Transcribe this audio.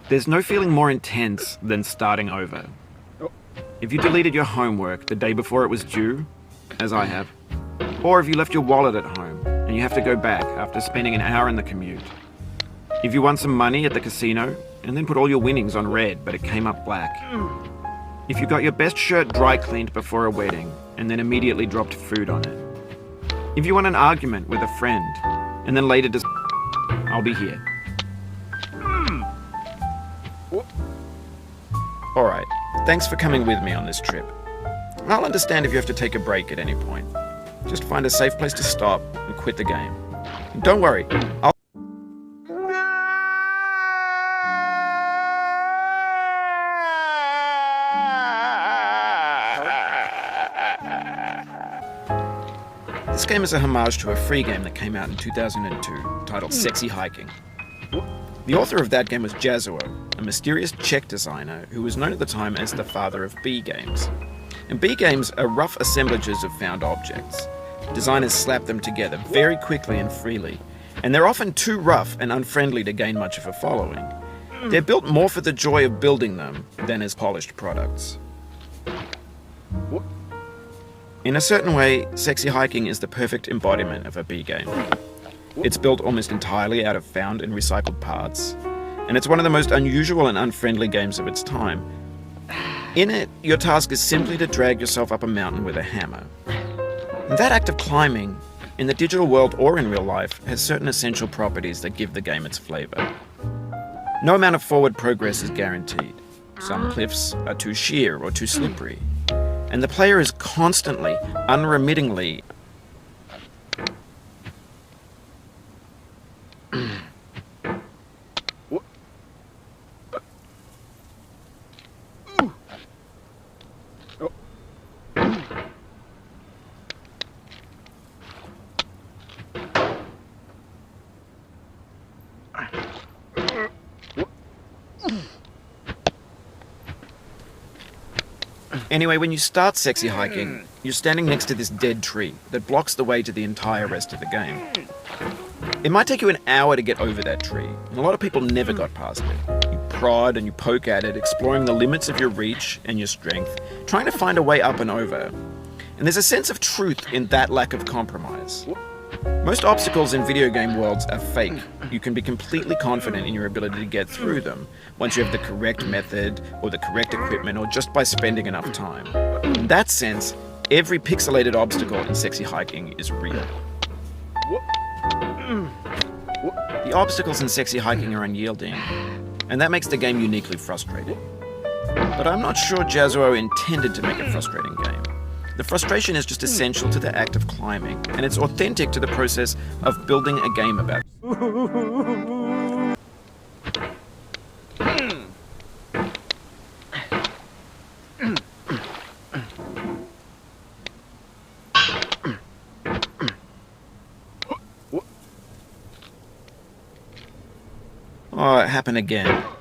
There's no feeling more intense than starting over. If you deleted your homework the day before it was due, as I have, or if you left your wallet at home and you have to go back after spending an hour in the commute. If you won some money at the casino and then put all your winnings on red but it came up black. If you got your best shirt dry cleaned before a wedding and then immediately dropped food on it. If you won an argument with a friend and then later I'll be here. Alright, thanks for coming with me on this trip. I'll understand if you have to take a break at any point. Just find a safe place to stop and quit the game. And don't worry, This game is a homage to a free game that came out in 2002 titled Sexy Hiking. The author of that game was Jazzuo, a mysterious Czech designer who was known at the time as the father of B games. And B games are rough assemblages of found objects. Designers slap them together very quickly and freely, and they're often too rough and unfriendly to gain much of a following. They're built more for the joy of building them than as polished products. In a certain way, Sexy Hiking is the perfect embodiment of a B game. It's built almost entirely out of found and recycled parts, and it's one of the most unusual and unfriendly games of its time. In it, your task is simply to drag yourself up a mountain with a hammer. And that act of climbing, in the digital world or in real life, has certain essential properties that give the game its flavor. No amount of forward progress is guaranteed. Some cliffs are too sheer or too slippery, and the player is constantly, unremittingly Anyway, when you start Sexy Hiking, you're standing next to this dead tree that blocks the way to the entire rest of the game. It might take you an hour to get over that tree, and a lot of people never got past it. You prod and you poke at it, exploring the limits of your reach and your strength, trying to find a way up and over. And there's a sense of truth in that lack of compromise. Most obstacles in video game worlds are fake. You can be completely confident in your ability to get through them once you have the correct method or the correct equipment or just by spending enough time. In that sense, every pixelated obstacle in Sexy Hiking is real. The obstacles in Sexy Hiking are unyielding, and that makes the game uniquely frustrating. But I'm not sure Jazzuo intended to make a frustrating game. The frustration is just essential to the act of climbing, and it's authentic to the process of building a game about. Oh, it happened again.